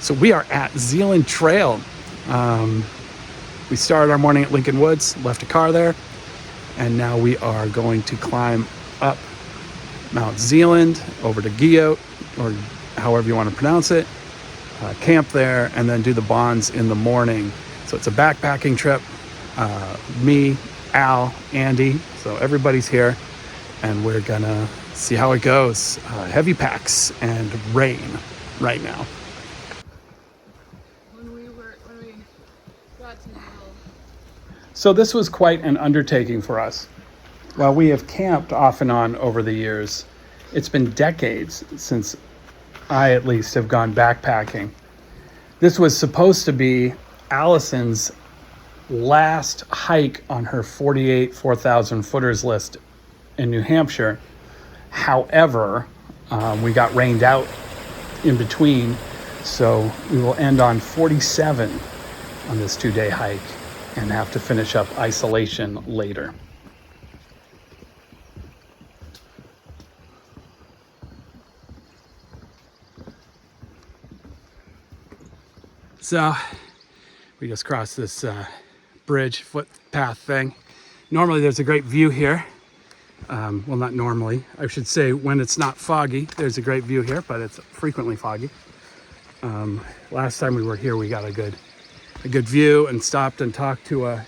So we are at Zealand Trail. We started our morning at Lincoln Woods, left a car there, and now we are going to climb up Mount Zealand over to Guyot, or however you want to pronounce it, camp there, and then do the bonds in the morning. So it's a backpacking trip. Me, Al, Andy, so everybody's here, and we're gonna see how it goes. Heavy packs and rain right now. When we got to the hill. So this was quite an undertaking for us. While we have camped off and on over the years, it's been decades since I at least have gone backpacking. This was supposed to be Allison's last hike on her 48 4,000 footers list in New Hampshire. However, we got rained out in between, so we will end on 47 on this 2-day hike and have to finish up isolation later. So we just crossed this bridge, footpath thing. Normally there's a great view here. Well, not normally. I should say when it's not foggy, there's a great view here, but it's frequently foggy. Last time we were here, we got a good view and stopped and talked to a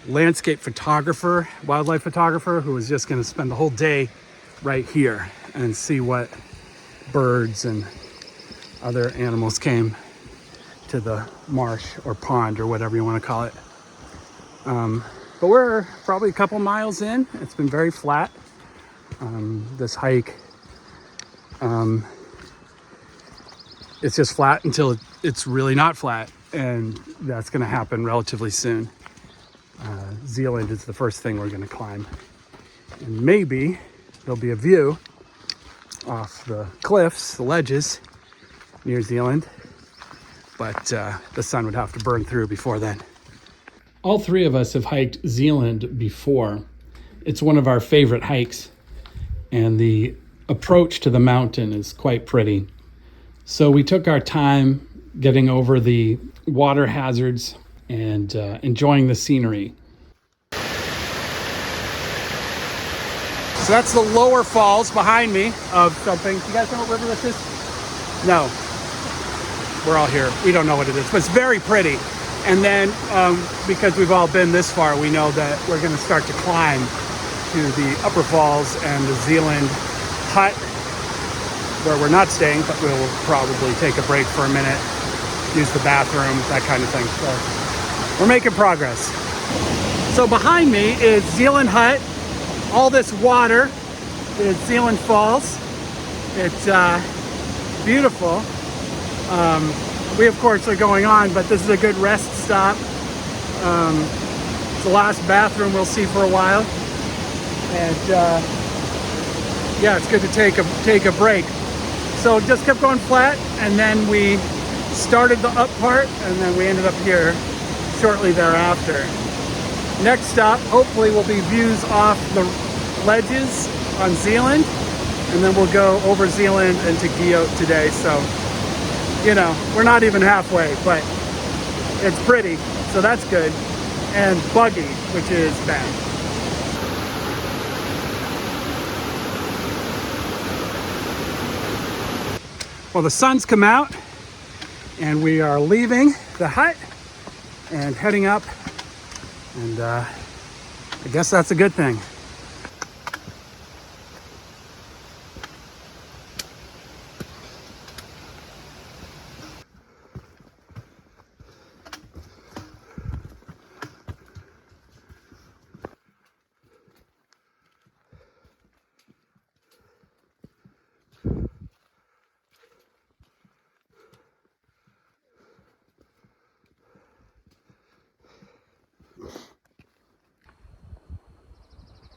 landscape photographer, wildlife photographer, who was just going to spend the whole day right here and see what birds and other animals came to the marsh or pond or whatever you want to call it. But we're probably a couple miles in. It's been very flat. This hike, it's just flat until it's really not flat, and that's going to happen relatively soon. Zealand is the first thing we're going to climb, and maybe there'll be a view off the cliffs, the ledges near Zealand, but the sun would have to burn through before then. All three of us have hiked Zealand before. It's one of our favorite hikes, and the approach to the mountain is quite pretty. So we took our time getting over the water hazards and enjoying the scenery. So that's the lower falls behind me of something. You guys know what river this is? No. We're all here. We don't know what it is, but it's very pretty. And then because we've all been this far, we know that we're going to start to climb to the upper falls and the Zealand hut, where we're not staying, but we'll probably take a break for a minute, use the bathroom, that kind of thing. So we're making progress. So behind me is Zealand hut. All this water is Zealand Falls. It's beautiful. We of course are going on, but this is a good rest stop. It's the last bathroom we'll see for a while, and yeah, it's good to take a break. So it just kept going flat, and then we started the up part, and then we ended up here shortly thereafter. Next stop, hopefully, will be views off the ledges on Zealand, and then we'll go over Zealand and to Guyot today. So, you know, we're not even halfway, but it's pretty, so that's good. And buggy, which is bad. Well, the sun's come out, and we are leaving the hut and heading up, and I guess that's a good thing.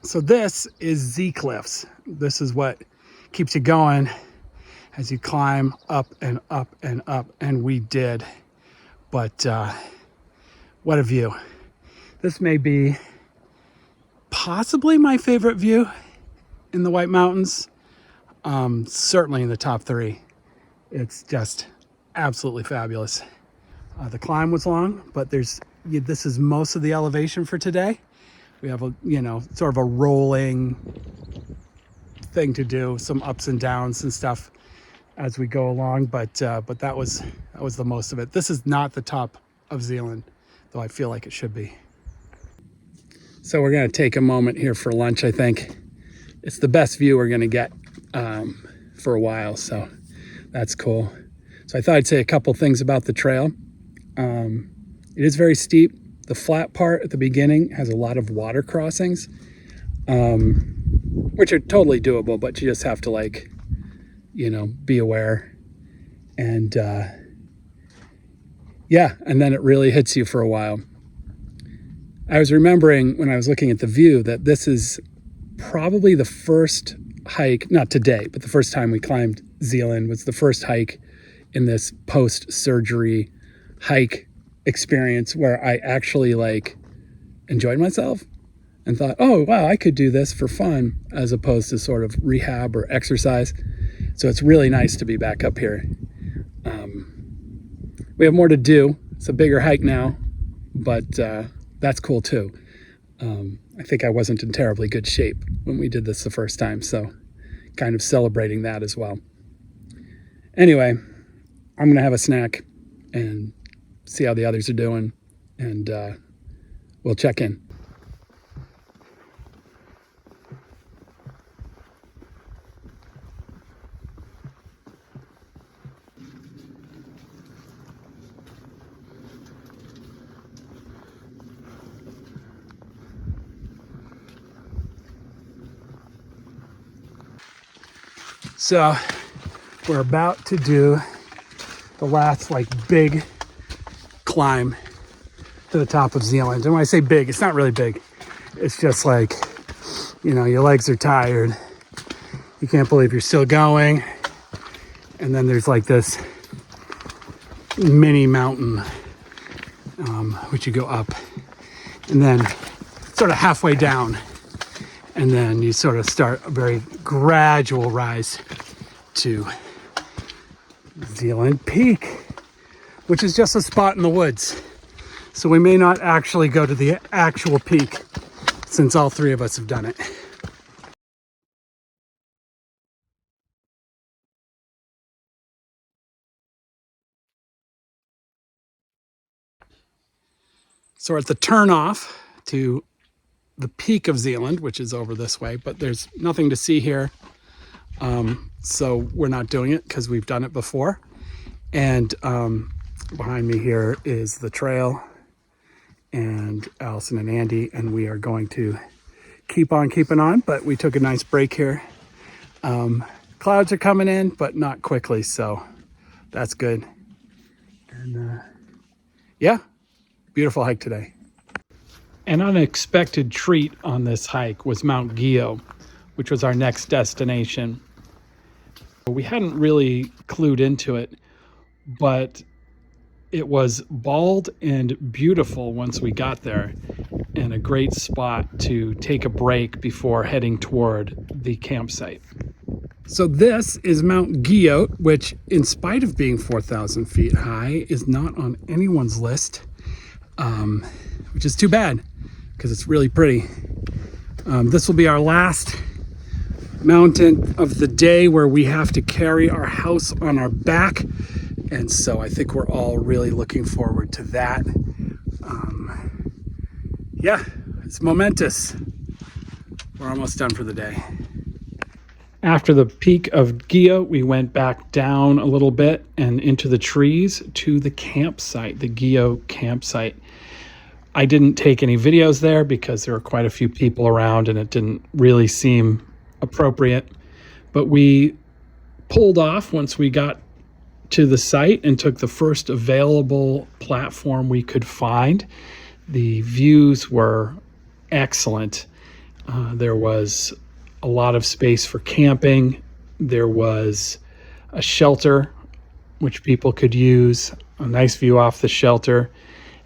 So this is Z Cliffs. This is what keeps you going as you climb up and up and up, and we did. But what a view. This may be possibly my favorite view in the White Mountains. Certainly in the top 3. It's just absolutely fabulous. The climb was long, but this is most of the elevation for today. We have a, sort of a rolling thing to do, some ups and downs and stuff as we go along, but that was the most of it. This is not the top of Zealand, though I feel like it should be. So we're gonna take a moment here for lunch, I think. It's the best view we're gonna get for a while, so that's cool. So I thought I'd say a couple things about the trail. It is very steep. The flat part at the beginning has a lot of water crossings, which are totally doable, but you just have to be aware. And and then it really hits you for a while. I was remembering when I was looking at the view that this is probably the first hike, not today, but the first time we climbed Zealand was the first hike in this post-surgery hike experience where I actually enjoyed myself and thought, oh wow, I could do this for fun as opposed to sort of rehab or exercise. So it's really nice to be back up here. We have more to do. It's a bigger hike now, but that's cool too. I think I wasn't in terribly good shape when we did this the first time, so kind of celebrating that as well. Anyway, I'm gonna have a snack and see how the others are doing, and we'll check in. So we're about to do the last big climb to the top of Zealand. And when I say big, it's not really big. It's just your legs are tired. You can't believe you're still going. And then there's this mini mountain, which you go up. And then sort of halfway down. And then you sort of start a very gradual rise to Zealand Peak, which is just a spot in the woods. So we may not actually go to the actual peak since all three of us have done it. So we're at the turnoff to the peak of Zealand, which is over this way, but there's nothing to see here. So we're not doing it because we've done it before. And behind me here is the trail and Allison and Andy, and we are going to keep on keeping on, but we took a nice break here. Clouds are coming in, but not quickly, so that's good. And beautiful hike today. An unexpected treat on this hike was Mount Gio, which was our next destination. We hadn't really clued into it, but it was bald and beautiful once we got there, and a great spot to take a break before heading toward the campsite. So this is Mount Gio, which, in spite of being 4,000 feet high, is not on anyone's list, which is too bad because it's really pretty. This will be our last mountain of the day where we have to carry our house on our back, and so I think we're all really looking forward to that. It's momentous. We're almost done for the day. After the peak of Gio, we went back down a little bit and into the trees to the campsite, the Gio campsite. I didn't take any videos there because there were quite a few people around and it didn't really seem appropriate. But we pulled off once we got to the site and took the first available platform we could find. The views were excellent. There was a lot of space for camping. There was a shelter which people could use, a nice view off the shelter,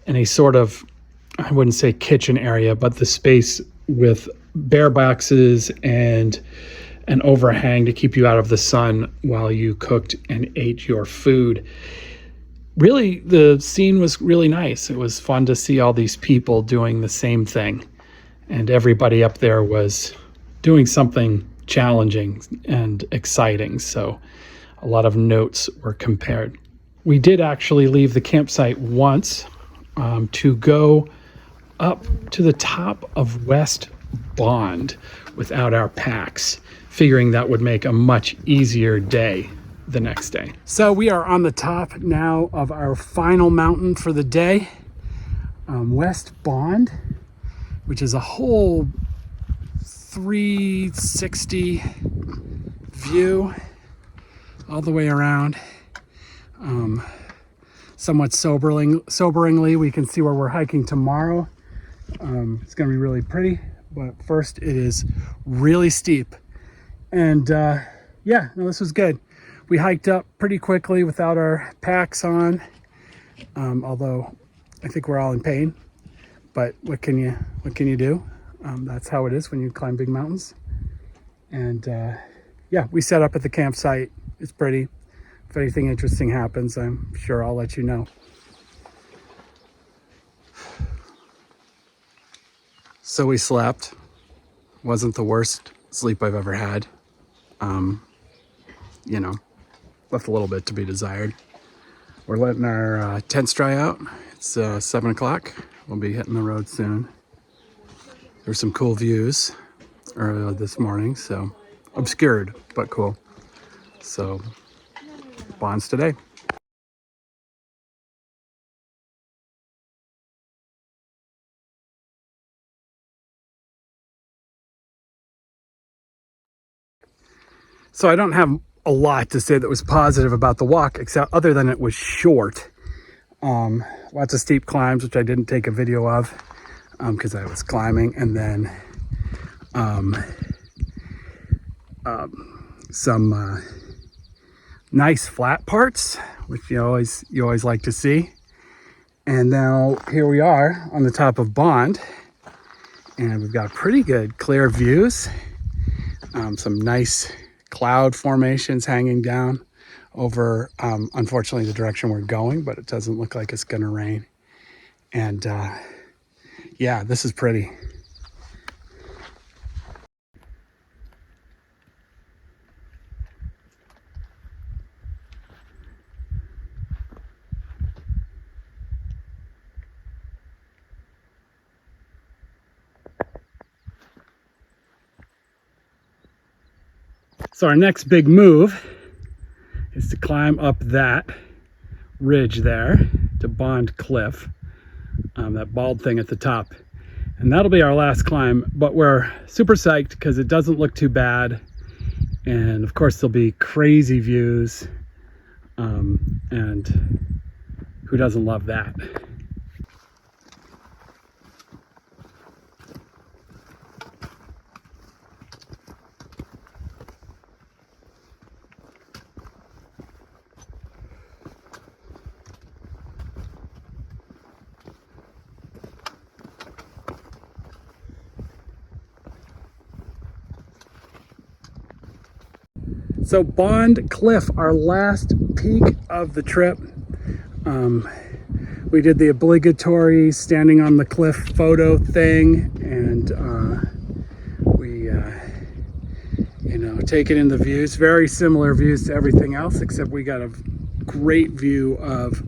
and a sort of, I wouldn't say kitchen area, but the space with bear boxes and an overhang to keep you out of the sun while you cooked and ate your food. really, the scene was really nice. It was fun to see all these people doing the same thing. And everybody up there was doing something challenging and exciting. So a lot of notes were compared. We did actually leave the campsite once to go up to the top of West Bond without our packs, figuring that would make a much easier day the next day. So we are on the top now of our final mountain for the day, West Bond, which is a whole 360 view all the way around. Somewhat soberingly, we can see where we're hiking tomorrow. It's going to be really pretty, but first it is really steep. And yeah, no, this was good. We hiked up pretty quickly without our packs on, although I think we're all in pain. But what can you do? That's how it is when you climb big mountains. And yeah, we set up at the campsite. It's pretty. If anything interesting happens, I'm sure I'll let you know. So we slept. Wasn't the worst sleep I've ever had. You know, left a little bit to be desired. We're letting our tents dry out. It's 7 o'clock. We'll be hitting the road soon. There's some cool views earlier this morning, so obscured, but cool. So, bonds today. So I don't have a lot to say that was positive about the walk, except other than it was short. Lots of steep climbs, which I didn't take a video of because I was climbing, and then some nice flat parts, which you always like to see. And now here we are on the top of Bond, and we've got pretty good clear views. Some nice cloud formations hanging down over, unfortunately, the direction we're going, but it doesn't look like it's going to rain. And yeah, this is pretty. So our next big move is to climb up that ridge there to Bond Cliff, that bald thing at the top. And that'll be our last climb, but we're super psyched because it doesn't look too bad. And of course there'll be crazy views. And who doesn't love that? So Bond Cliff, our last peak of the trip. We did the obligatory standing on the cliff photo thing, and we taking in the views. Very similar views to everything else, except we got a great view of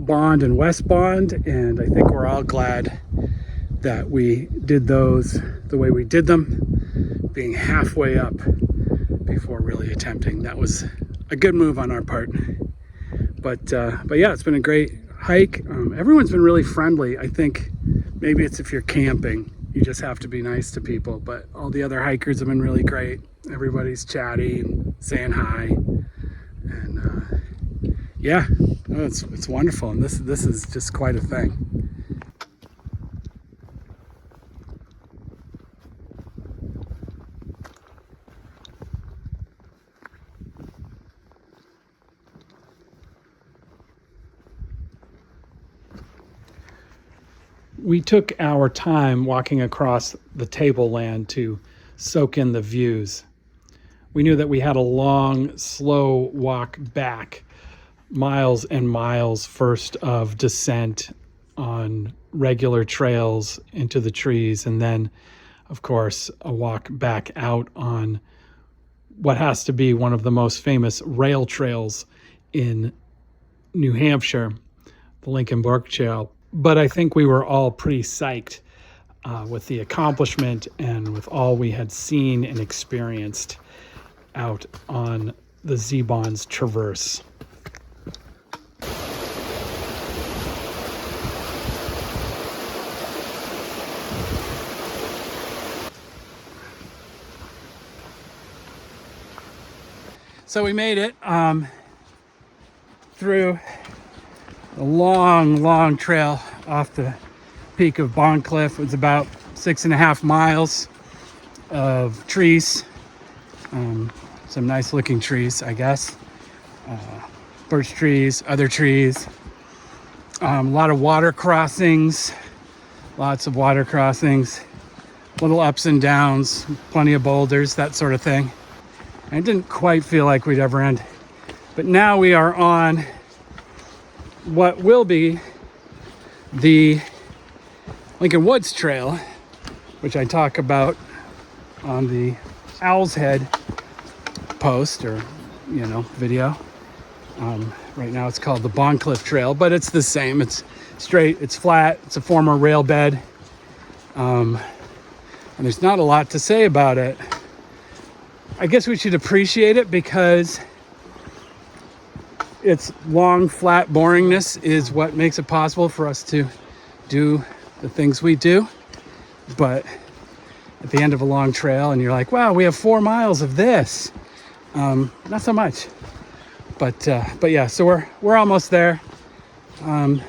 Bond and West Bond, and I think we're all glad that we did those the way we did them, being halfway up before really attempting. That was a good move on our part. But yeah, it's been a great hike. Everyone's been really friendly. I think maybe it's if you're camping, you just have to be nice to people, but all the other hikers have been really great. Everybody's chatty and saying hi, and yeah, it's wonderful, and this is just quite a thing. We took our time walking across the tableland to soak in the views. We knew that we had a long, slow walk back, miles and miles first of descent on regular trails into the trees, and then, of course, a walk back out on what has to be one of the most famous rail trails in New Hampshire, the Lincoln Brook Trail. But I think we were all pretty psyched with the accomplishment and with all we had seen and experienced out on the Zeabonds Traverse. So we made it through a long trail off the peak of Bond Cliff. It was about 6.5 miles of trees, some nice looking trees, I guess. Birch trees, other trees, a lot of water crossings, lots of water crossings, little ups and downs, plenty of boulders, that sort of thing. I didn't quite feel like we'd ever end, but now we are on what will be the Lincoln Woods Trail, which I talk about on the Owl's Head post or video. Right now it's called the Bond Cliff Trail, but it's the same. It's straight, it's flat, it's a former rail bed, and there's not a lot to say about it. I guess we should appreciate it because its long, flat boringness is what makes it possible for us to do the things we do. But at the end of a long trail and you're like, wow, we have 4 miles of this. Not so much. But yeah, so we're almost there. I'll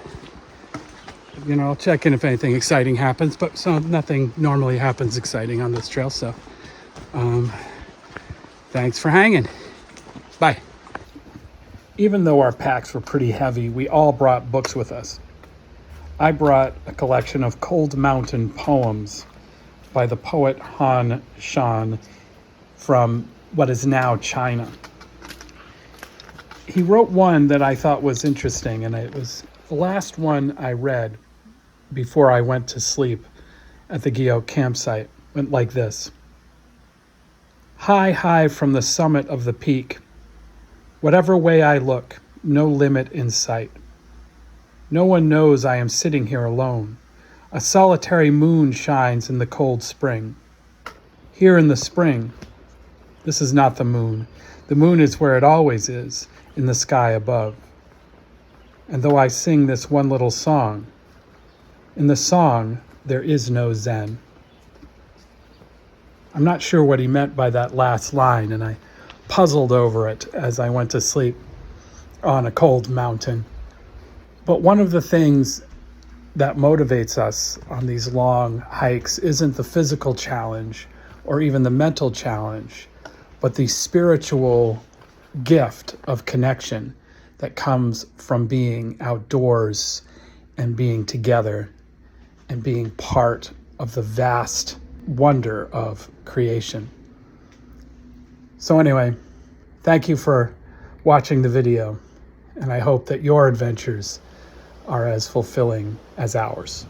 check in if anything exciting happens, but so nothing normally happens exciting on this trail. So thanks for hanging. Bye. Even though our packs were pretty heavy, we all brought books with us. I brought a collection of Cold Mountain poems by the poet Han Shan from what is now China. He wrote one that I thought was interesting, and it was the last one I read before I went to sleep at the Guyot campsite. It went like this. High from the summit of the peak, whatever way I look, no limit in sight. No one knows I am sitting here alone. A solitary moon shines in the cold spring. Here in the spring, this is not the moon. The moon is where it always is, in the sky above. And though I sing this one little song, in the song there is no Zen. I'm not sure what he meant by that last line, and I puzzled over it as I went to sleep on a cold mountain. But one of the things that motivates us on these long hikes isn't the physical challenge or even the mental challenge, but the spiritual gift of connection that comes from being outdoors and being together and being part of the vast wonder of creation. So anyway, thank you for watching the video, and I hope that your adventures are as fulfilling as ours.